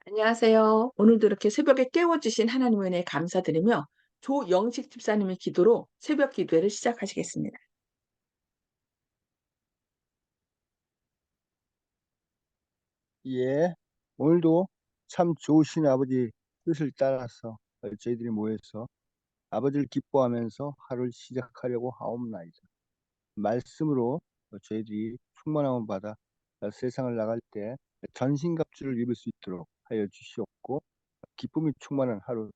안녕하세요. 오늘도 이렇게 새벽에 깨워주신 하나님의 은혜에 감사드리며 조영식 집사님의 기도로 새벽 기도회를 시작하시겠습니다. 예. 오늘도 참 좋으신 아버지 뜻을 따라서 저희들이 모여서 아버지를 기뻐하면서 하루를 시작하려고 하옵나이다. 말씀으로 저희들이 충만함을 받아 세상을 나갈 때 전신갑주를 입을 수 있도록 하여 주시옵고, 기쁨이 충만한 하루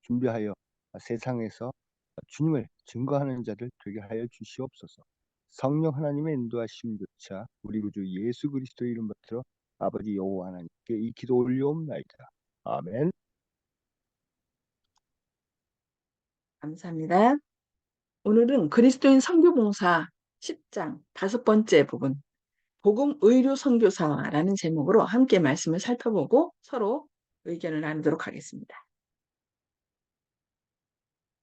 준비하여 세상에서 주님을 증거하는 자들 되게 하여 주시옵소서. 성령 하나님의 인도하심조차 우리 구주 예수 그리스도의 이름 받들어 아버지 여호와 하나님께 이 기도 올려옵나이다. 아멘. 감사합니다. 오늘은 그리스도인 선교봉사 10장 5번째 부분 복음 의료 선교사라는 제목으로 함께 말씀을 살펴보고 서로 의견을 나누도록 하겠습니다.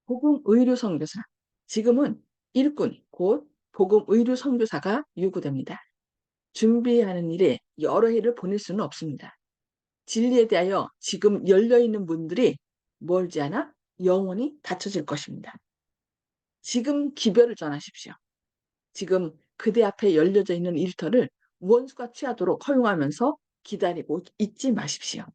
복음 의료 선교사. 지금은 일꾼 곧 복음 의료 선교사가 요구됩니다. 준비하는 일에 여러 해를 보낼 수는 없습니다. 진리에 대하여 지금 열려있는 문들이 멀지 않아 영원히 닫혀질 것입니다. 지금 기별을 전하십시오. 지금 그대 앞에 열려져 있는 일터를 원수가 취하도록 허용하면서 기다리고 있지 마십시오.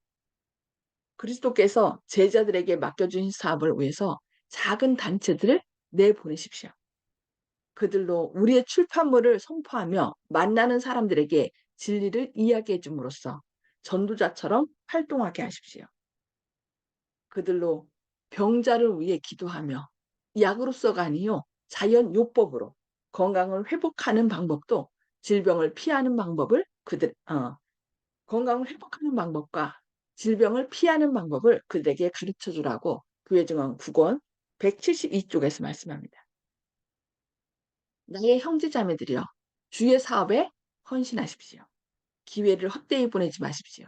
그리스도께서 제자들에게 맡겨주신 사업을 위해서 작은 단체들을 내보내십시오. 그들로 우리의 출판물을 선포하며 만나는 사람들에게 진리를 이야기해 줌으로써 전도자처럼 활동하게 하십시오. 그들로 병자를 위해 기도하며 약으로서가 아니요 자연 요법으로 건강을 회복하는 방법도 질병을 피하는 방법을 건강을 회복하는 방법과 질병을 피하는 방법을 그들에게 가르쳐 주라고 교회 증언 9권 172쪽에서 말씀합니다. 나의 형제자매들이여 주의 사업에 헌신하십시오. 기회를 헛되이 보내지 마십시오.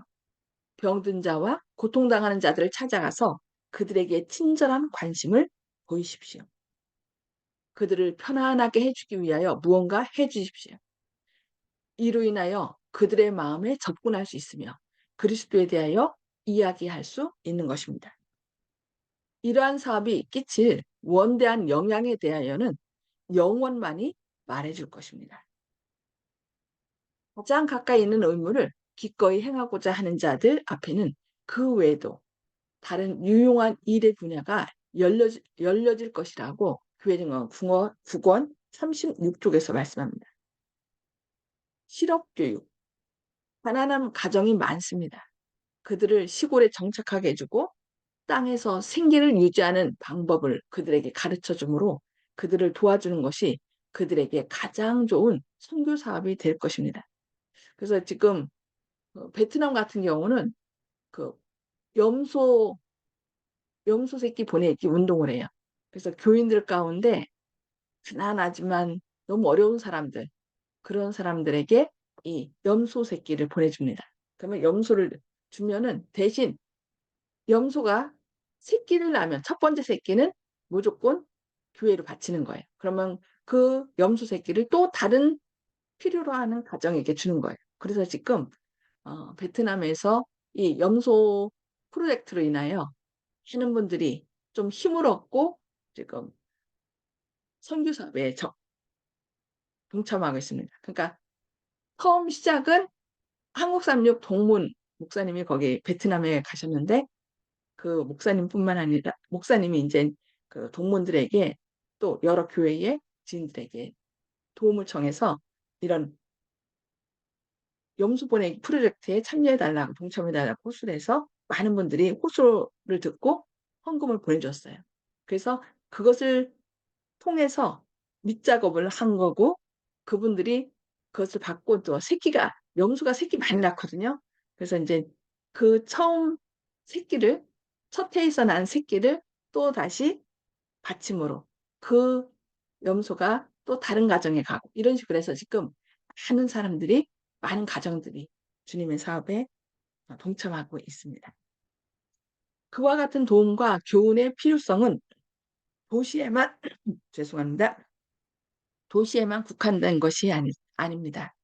병든 자와 고통당하는 자들을 찾아가서 그들에게 친절한 관심을 보이십시오. 그들을 편안하게 해주기 위하여 무언가 해주십시오. 이로 인하여 그들의 마음에 접근할 수 있으며 그리스도에 대하여 이야기할 수 있는 것입니다. 이러한 사업이 끼칠 원대한 영향에 대하여는 영원만이 말해줄 것입니다. 가장 가까이 있는 의무를 기꺼이 행하고자 하는 자들 앞에는 그 외에도 다른 유용한 일의 분야가 열려질 것이라고 교회증언 9권 36쪽에서 말씀합니다. 실업교육, 가난한 가정이 많습니다. 그들을 시골에 정착하게 해주고 땅에서 생계를 유지하는 방법을 그들에게 가르쳐 주므로 그들을 도와주는 것이 그들에게 가장 좋은 선교 사업이 될 것입니다. 그래서 지금 베트남 같은 경우는 그 염소 염소 새끼 보내기 운동을 해요. 그래서 교인들 가운데 가난하지만 너무 어려운 사람들, 그런 사람들에게 이 염소 새끼를 보내줍니다. 그러면 염소를 주면은 대신 염소가 새끼를 낳으면 첫 번째 새끼는 무조건 교회로 바치는 거예요. 그러면 그 염소 새끼를 또 다른 필요로 하는 가정에게 주는 거예요. 그래서 지금 베트남에서 이 염소 프로젝트로 인하여 하는 분들이 좀 힘을 얻고 지금 선교 사업에 동참하고 있습니다. 그러니까 처음 시작은 한국삼육 동문 목사님이 거기 베트남에 가셨는데 그 목사님뿐만 아니라 목사님이 이제 그 동문들에게 또 여러 교회의 지인들에게 도움을 청해서 이런 염소 보내기 프로젝트에 참여해 달라고 동참해 달라고 호소를 해서 많은 분들이 호소를 듣고 헌금을 보내줬어요. 그래서 그것을 통해서 밑작업을 한 거고 그분들이 그것을 받고 또 새끼가 염소가 새끼 많이 낳거든요. 그래서 이제 그 처음 새끼를 첫 해에서 난 새끼를 또다시 받침으로 그 염소가 또 다른 가정에 가고 이런 식으로 해서 지금 많은 사람들이 많은 가정들이 주님의 사업에 동참하고 있습니다. 그와 같은 도움과 교훈의 필요성은 도시에만 죄송합니다. 도시에만 국한된 것이 아닙니다.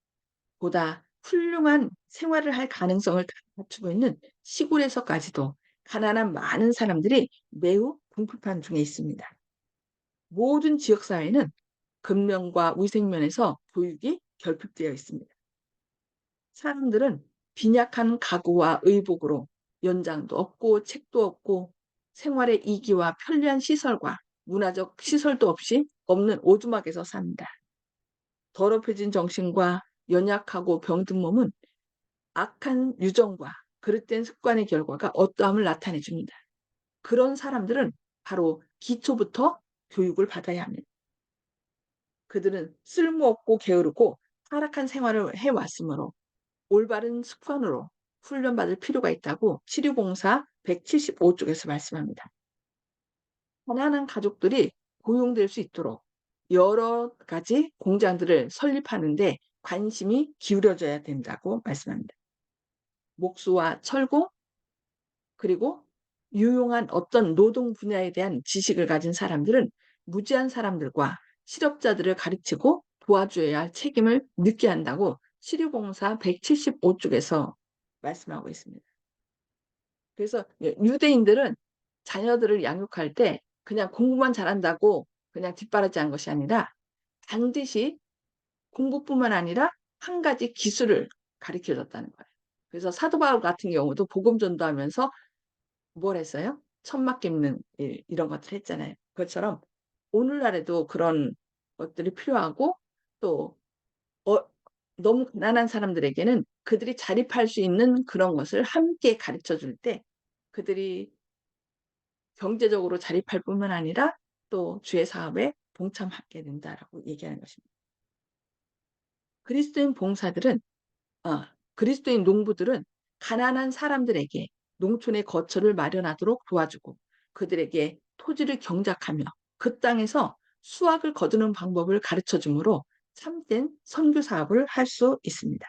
보다 훌륭한 생활을 할 가능성을 갖추고 있는 시골에서까지도 가난한 많은 사람들이 매우 궁핍한 중에 있습니다. 모든 지역사회는 근면과 위생면에서 교육이 결핍되어 있습니다. 사람들은 빈약한 가구와 의복으로 연장도 없고 책도 없고 생활의 이기와 편리한 시설과 문화적 시설도 없이 없는 오두막에서 삽니다. 더럽혀진 정신과 연약하고 병든 몸은 악한 유전과 그릇된 습관의 결과가 어떠함을 나타내 줍니다. 그런 사람들은 바로 기초부터 교육을 받아야 합니다. 그들은 쓸모없고 게으르고 타락한 생활을 해왔으므로 올바른 습관으로 훈련받을 필요가 있다고 치료봉사 175쪽에서 말씀합니다. 가난한 가족들이 고용될 수 있도록 여러 가지 공장들을 설립하는데 관심이 기울여져야 된다고 말씀합니다. 목수와 철공, 그리고 유용한 어떤 노동 분야에 대한 지식을 가진 사람들은 무지한 사람들과 실업자들을 가르치고 도와줘야 할 책임을 느껴야 한다고 치료봉사 175쪽에서 말씀하고 있습니다. 그래서 유대인들은 자녀들을 양육할 때 그냥 공부만 잘한다고 그냥 뒷바라지한 것이 아니라 반드시 공부뿐만 아니라 한 가지 기술을 가르쳐 줬다는 거예요. 그래서 사도 바울 같은 경우도 복음 전도하면서 뭘 했어요? 천막 깁는 일, 이런 것들 했잖아요. 그것처럼 오늘날에도 그런 것들이 필요하고 또 어, 너무 가난한 사람들에게는 그들이 자립할 수 있는 그런 것을 함께 가르쳐 줄 때 그들이 경제적으로 자립할 뿐만 아니라 또 주의 사업에 동참하게 된다라고 얘기하는 것입니다. 그리스도인 봉사들은 그리스도인 농부들은 가난한 사람들에게 농촌의 거처를 마련하도록 도와주고 그들에게 토지를 경작하며 그 땅에서 수확을 거두는 방법을 가르쳐 주므로 참된 선교 사업을 할 수 있습니다.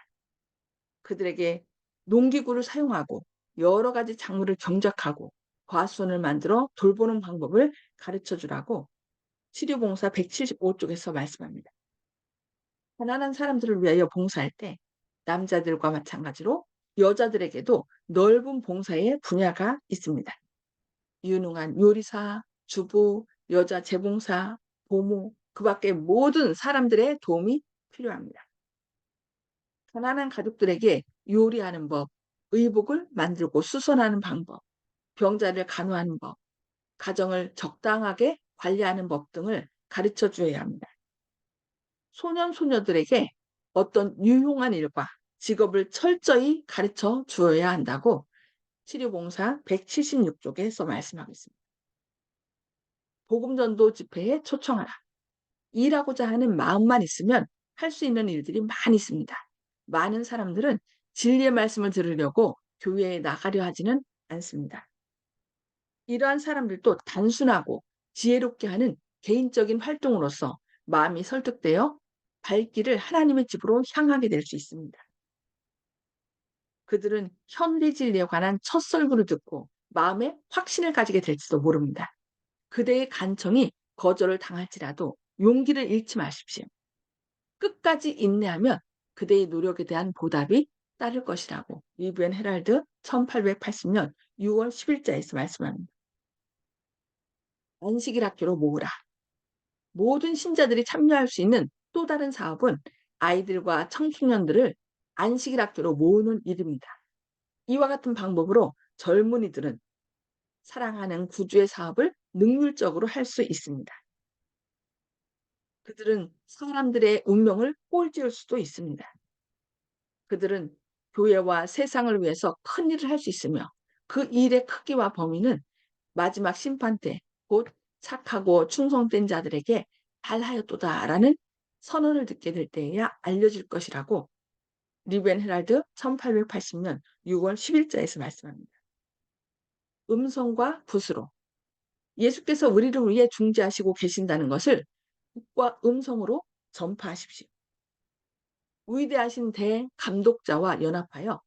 그들에게 농기구를 사용하고 여러 가지 작물을 경작하고 과수원을 만들어 돌보는 방법을 가르쳐 주라고 치료봉사 175쪽에서 말씀합니다. 가난한 사람들을 위하여 봉사할 때 남자들과 마찬가지로 여자들에게도 넓은 봉사의 분야가 있습니다. 유능한 요리사, 주부, 여자 재봉사, 보모, 그 밖에 모든 사람들의 도움이 필요합니다. 가난한 가족들에게 요리하는 법, 의복을 만들고 수선하는 방법, 병자를 간호하는 법, 가정을 적당하게 관리하는 법 등을 가르쳐 주어야 합니다. 소년, 소녀들에게 어떤 유용한 일과 직업을 철저히 가르쳐 주어야 한다고 치료봉사 176쪽에서 말씀하고 있습니다. 복음전도 집회에 초청하라. 일하고자 하는 마음만 있으면 할 수 있는 일들이 많이 있습니다. 많은 사람들은 진리의 말씀을 들으려고 교회에 나가려 하지는 않습니다. 이러한 사람들도 단순하고 지혜롭게 하는 개인적인 활동으로서 마음이 설득되어 발길을 하나님의 집으로 향하게 될 수 있습니다. 그들은 현대 진리에 관한 첫 설교를 듣고 마음에 확신을 가지게 될지도 모릅니다. 그대의 간청이 거절을 당할지라도 용기를 잃지 마십시오. 끝까지 인내하면 그대의 노력에 대한 보답이 따를 것이라고 리브앤 헤랄드 1880년 6월 10일자에서 말씀합니다. 안식일 학교로 모으라. 모든 신자들이 참여할 수 있는 또 다른 사업은 아이들과 청소년들을 안식일 학교로 모으는 일입니다. 이와 같은 방법으로 젊은이들은 사랑하는 구주의 사업을 능률적으로 할 수 있습니다. 그들은 사람들의 운명을 꼴찌할 수도 있습니다. 그들은 교회와 세상을 위해서 큰 일을 할 수 있으며 그 일의 크기와 범위는 마지막 심판 때 곧 착하고 충성된 자들에게 달하였도다라는 선언을 듣게 될 때에야 알려질 것이라고 리벤 헤랄드 1880년 6월 10일자에서 말씀합니다. 음성과 붓으로 예수께서 우리를 위해 중재하시고 계신다는 것을 붓과 음성으로 전파하십시오. 위대하신 대감독자와 연합하여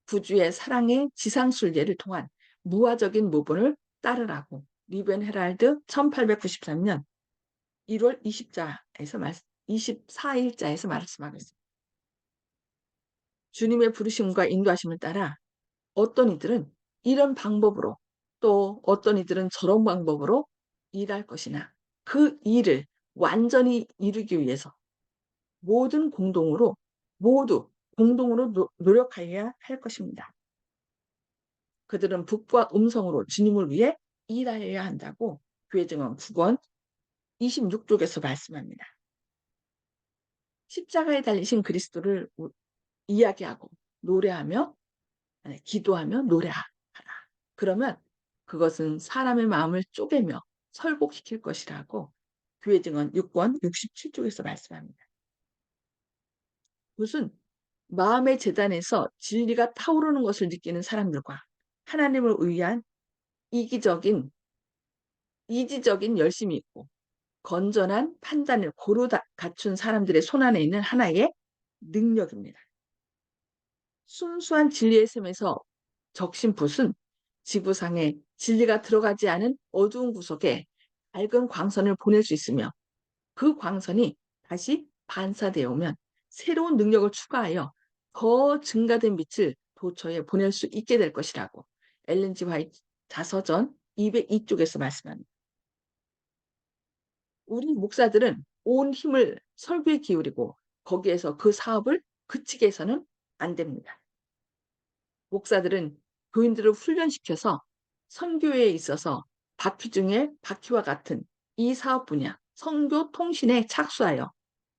구주의 사랑의 지상순례를 통한 무화적인 모본을 따르라고 리벤 헤랄드 1893년 1월 24일자에서 말씀하고 있습니다. 주님의 부르심과 인도하심을 따라 어떤 이들은 이런 방법으로 또 어떤 이들은 저런 방법으로 일할 것이나 그 일을 완전히 이루기 위해서 모든 공동으로 모두 공동으로 노력하여야 할 것입니다. 그들은 북과 음성으로 주님을 위해 일하여야 한다고 교회 증언 9권 26쪽에서 말씀합니다. 십자가에 달리신 그리스도를 이야기하고 노래하며 기도하며 노래하라. 그러면 그것은 사람의 마음을 쪼개며 설복시킬 것이라고 교회 증언 6권 67쪽에서 말씀합니다. 무슨 마음의 재단에서 진리가 타오르는 것을 느끼는 사람들과 하나님을 위한 이기적인 이지적인 열심이 있고 건전한 판단을 고루 갖춘 사람들의 손안에 있는 하나의 능력입니다. 순수한 진리의 셈에서 적신풋은 지구상에 진리가 들어가지 않은 어두운 구석에 밝은 광선을 보낼 수 있으며 그 광선이 다시 반사되어 오면 새로운 능력을 추가하여 더 증가된 빛을 도처에 보낼 수 있게 될 것이라고 엘렌 지 화이트 자서전 202쪽에서 말씀합니다. 우리 목사들은 온 힘을 설교에 기울이고 거기에서 그 사업을 그치게 해서는 안 됩니다. 목사들은 교인들을 훈련시켜서 선교에 있어서 바퀴 중에 바퀴와 같은 이 사업 분야 선교 통신에 착수하여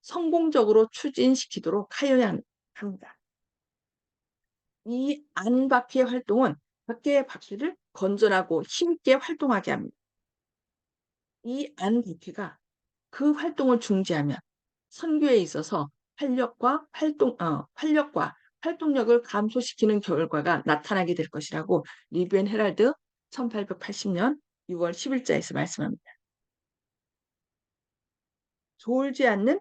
성공적으로 추진시키도록 하여야 합니다. 이 안바퀴의 활동은 밖의 바퀴를 건전하고 힘있게 활동하게 합니다. 이 안바퀴가 그 활동을 중지하면 선교에 있어서 활력과 활동력을 감소시키는 결과가 나타나게 될 것이라고 리뷰 앤 헤럴드 1880년 6월 10일자에서 말씀합니다. 졸지 않는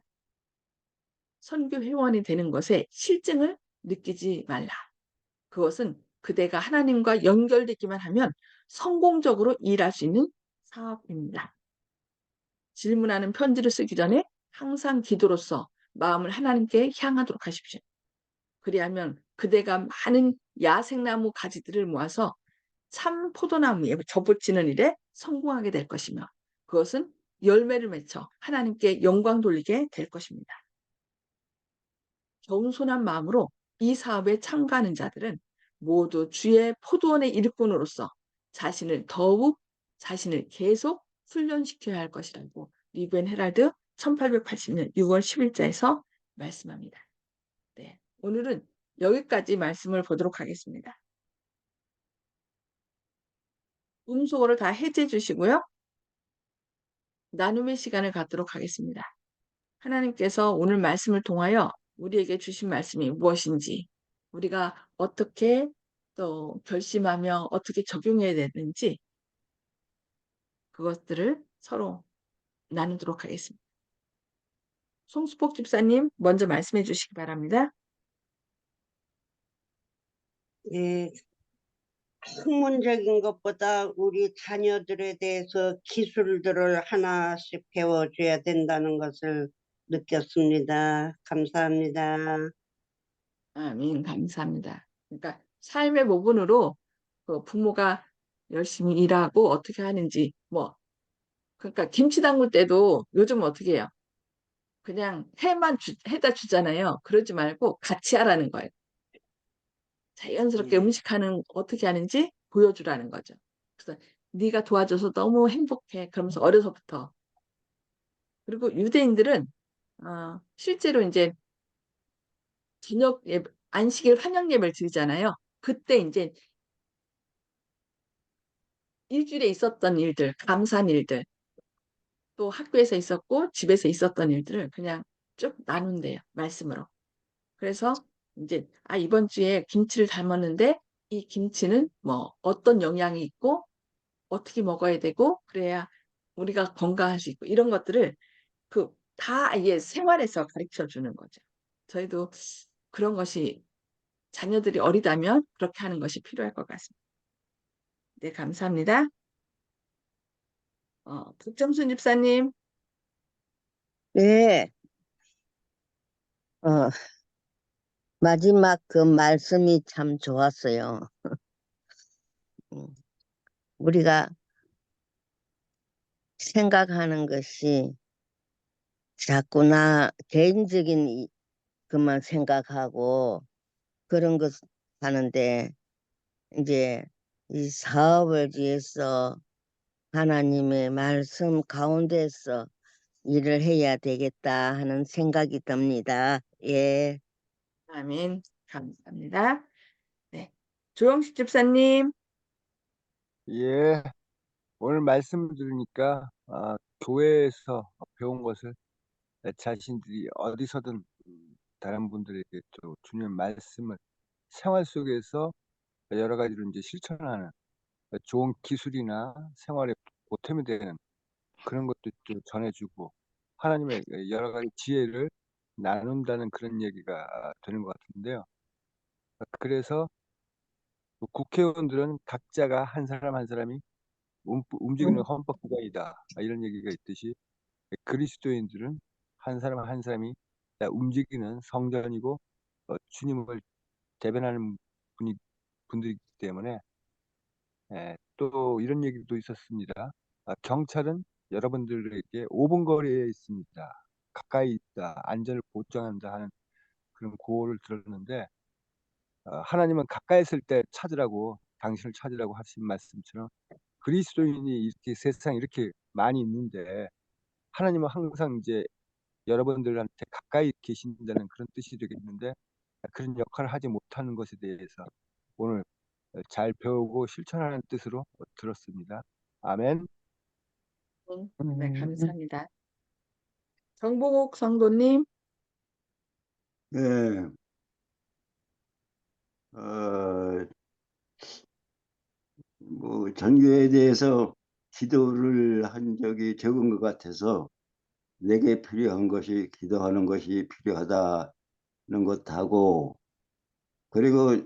선교 회원이 되는 것에 실증을 느끼지 말라. 그것은 그대가 하나님과 연결되기만 하면 성공적으로 일할 수 있는 사업입니다. 질문하는 편지를 쓰기 전에 항상 기도로서 마음을 하나님께 향하도록 하십시오. 그리하면 그대가 많은 야생나무 가지들을 모아서 참 포도나무에 접붙이는 일에 성공하게 될 것이며 그것은 열매를 맺혀 하나님께 영광 돌리게 될 것입니다. 겸손한 마음으로 이 사업에 참가하는 자들은 모두 주의 포도원의 일꾼으로서 자신을 계속 훈련시켜야 할 것이라고 리벤 헤랄드 1880년 6월 10일자에서 말씀합니다. 네, 오늘은 여기까지 말씀을 보도록 하겠습니다. 음소거를 다 해제해 주시고요. 나눔의 시간을 갖도록 하겠습니다. 하나님께서 오늘 말씀을 통하여 우리에게 주신 말씀이 무엇인지, 우리가 어떻게 또 결심하며 어떻게 적용해야 되는지 그것들을 서로 나누도록 하겠습니다. 송수복 집사님 먼저 말씀해 주시기 바랍니다. 예, 학문적인 것보다 우리 자녀들에 대해서 기술들을 하나씩 배워줘야 된다는 것을 느꼈습니다. 감사합니다. 아멘, 감사합니다. 그러니까 삶의 부분으로 그 부모가 열심히 일하고 어떻게 하는지 그러니까 김치 담글 때도 요즘 어떻게 해요? 그냥 해다 주잖아요. 그러지 말고 같이 하라는 거예요. 자연스럽게 예, 음식하는 어떻게 하는지 보여주라는 거죠. 그래서 네가 도와줘서 너무 행복해. 그러면서 어려서부터. 그리고 유대인들은 실제로 이제 저녁 예배, 안식일 환영 예배를 드리잖아요. 그때 이제 일주일에 있었던 일들, 감사한 일들, 또 학교에서 있었고 집에서 있었던 일들을 그냥 쭉 나눈대요. 말씀으로. 그래서 이제 이번 주에 김치를 담았는데 이 김치는 뭐 어떤 영양이 있고 어떻게 먹어야 되고 그래야 우리가 건강할 수 있고 이런 것들을 그 다 아예 생활에서 가르쳐 주는 거죠. 저희도 그런 것이 자녀들이 어리다면 그렇게 하는 것이 필요할 것 같습니다. 네, 감사합니다. 북정순 집사님. 네, 어, 마지막 그 말씀이 참 좋았어요. 음, 우리가 생각하는 것이 자꾸 나 개인적인 그만 생각하고 그런 것 하는데 이제 이 사업을 위해서 하나님의 말씀 가운데서 일을 해야 되겠다 하는 생각이 듭니다. 예. 아멘. 감사합니다. 네. 조영식 집사님. 예, 오늘 말씀 들으니까 교회에서 배운 것을 자신들이 어디서든 다른 분들에게 또 주님 말씀을 생활 속에서 여러 가지로 이제 실천하는 좋은 기술이나 생활에 보탬이 되는 그런 것도 또 전해주고 하나님의 여러 가지 지혜를 나눈다는 그런 얘기가 되는 것 같은데요. 그래서 국회의원들은 각자가 한 사람 한 사람이 움직이는 헌법기관이다. 이런 얘기가 있듯이 그리스도인들은 한 사람 한 사람이 다 움직이는 성전이고 주님을 대변하는 분들이기 때문에 또 이런 얘기도 있었습니다. 경찰은 여러분들에게 5분 거리에 있습니다. 가까이 있다. 안전을 보장한다 하는 그런 구호를 들었는데 하나님은 가까이 있을 때 찾으라고 당신을 찾으라고 하신 말씀처럼 그리스도인이 이렇게 세상에 이렇게 많이 있는데 하나님은 항상 이제 여러분들한테 가까이 계신다는 그런 뜻이 되겠는데 그런 역할을 하지 못하는 것에 대해서 오늘 잘 배우고 실천하는 뜻으로 들었습니다. 아멘. 네, 감사합니다. 정봉옥 성도님. 네, 어, 뭐 전교에 대해서 기도를 한 적이 적은 것 같아서 내게 필요한 것이 기도하는 것이 필요하다는 것하고 그리고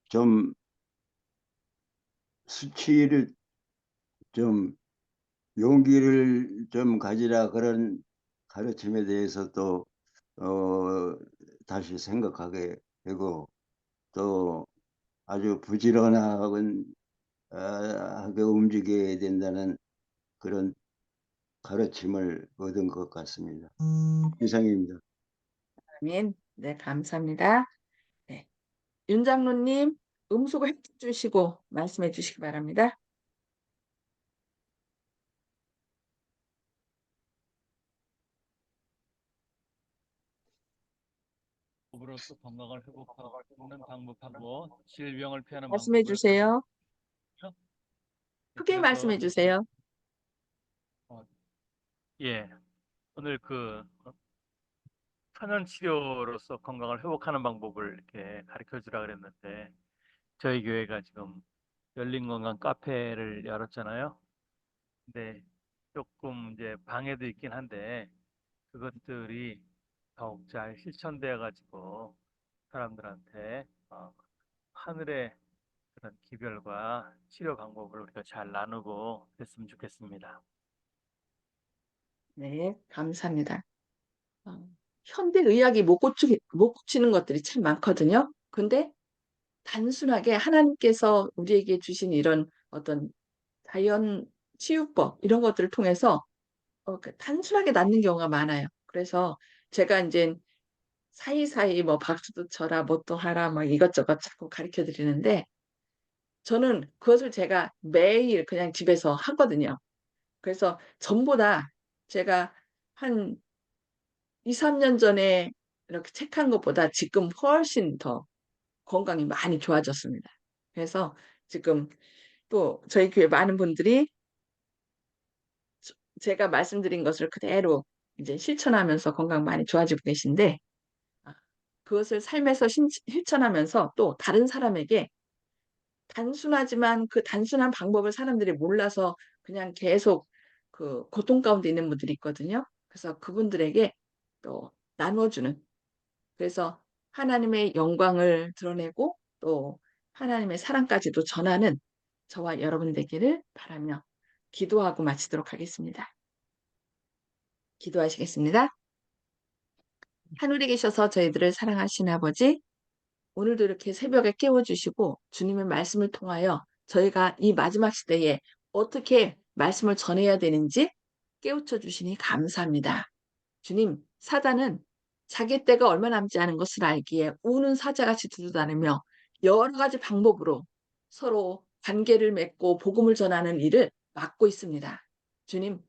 좀 수치를 좀 용기를 좀 가지라 그런 가르침에 대해서 또 다시 생각하게 되고 또 아주 부지런하게 움직여야 된다는 그런 가르침을 얻은 것 같습니다. 이상입니다. 아멘. 네, 감사합니다. 네. 윤 장로님, 음소거 해 주시고 말씀해 주시기 바랍니다. 으로써 건강을 회복하는 방법하고 질병을 피하는 말씀해 방법을 주세요. 크게 그래서 말씀해 주세요. 예, 오늘 천연 치료로서 건강을 회복하는 방법을 이렇게 가르쳐 주라 그랬는데 저희 교회가 지금 열린 건강 카페를 열었잖아요. 근데 조금 이제 방해도 있긴 한데 그것들이 더욱 잘 실천되어 가지고 사람들한테 하늘의 그런 기별과 치료 방법을 우리가 잘 나누고 됐으면 좋겠습니다. 네, 감사합니다. 현대 의학이 못 고치는 것들이 참 많거든요. 근데 단순하게 하나님께서 우리에게 주신 이런 어떤 자연 치유법 이런 것들을 통해서 단순하게 낫는 경우가 많아요. 그래서 제가 이제 사이사이 뭐 박수도 쳐라, 뭣도 하라, 막 이것저것 자꾸 가르쳐 드리는데 저는 그것을 제가 매일 그냥 집에서 하거든요. 그래서 전보다 제가 한 2, 3년 전에 이렇게 책한 것보다 지금 훨씬 더 건강이 많이 좋아졌습니다. 그래서 지금 또 저희 교회 많은 분들이 제가 말씀드린 것을 그대로 이제 실천하면서 건강 많이 좋아지고 계신데 그것을 삶에서 실천하면서 또 다른 사람에게 단순하지만 그 단순한 방법을 사람들이 몰라서 그냥 계속 그 고통 가운데 있는 분들이 있거든요. 그래서 그분들에게 또 나눠주는 그래서 하나님의 영광을 드러내고 또 하나님의 사랑까지도 전하는 저와 여러분 되기를 바라며 기도하고 마치도록 하겠습니다. 기도하시겠습니다. 하늘에 계셔서 저희들을 사랑하신 아버지, 오늘도 이렇게 새벽에 깨워주시고 주님의 말씀을 통하여 저희가 이 마지막 시대에 어떻게 말씀을 전해야 되는지 깨우쳐 주시니 감사합니다. 주님, 사단은 자기 때가 얼마 남지 않은 것을 알기에 우는 사자같이 두루다니며 여러 가지 방법으로 서로 관계를 맺고 복음을 전하는 일을 막고 있습니다. 주님,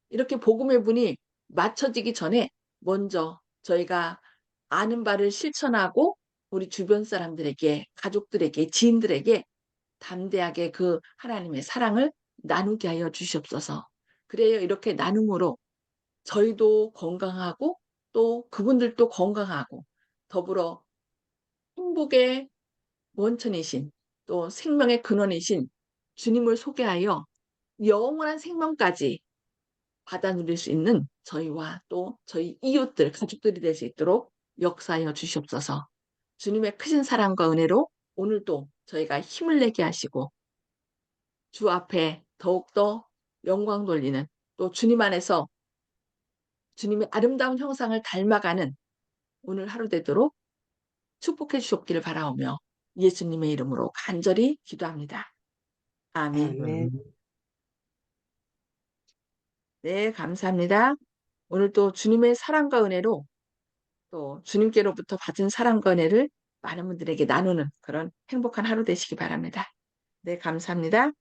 이렇게 복음의 문이 맞춰지기 전에 먼저 저희가 아는 바를 실천하고 우리 주변 사람들에게, 가족들에게, 지인들에게 담대하게 그 하나님의 사랑을 나누게 하여 주시옵소서. 그래요. 이렇게 나눔으로 저희도 건강하고 또 그분들도 건강하고 더불어 행복의 원천이신 또 생명의 근원이신 주님을 소개하여 영원한 생명까지 받아 누릴 수 있는 저희와 또 저희 이웃들, 가족들이 될 수 있도록 역사하여 주시옵소서. 주님의 크신 사랑과 은혜로 오늘도 저희가 힘을 내게 하시고 주 앞에 더욱더 영광 돌리는 또 주님 안에서 주님의 아름다운 형상을 닮아가는 오늘 하루 되도록 축복해 주셨기를 바라오며 예수님의 이름으로 간절히 기도합니다. 아멘. 아멘. 네, 감사합니다. 오늘 또 주님의 사랑과 은혜로 또 주님께로부터 받은 사랑과 은혜를 많은 분들에게 나누는 그런 행복한 하루 되시기 바랍니다. 네, 감사합니다.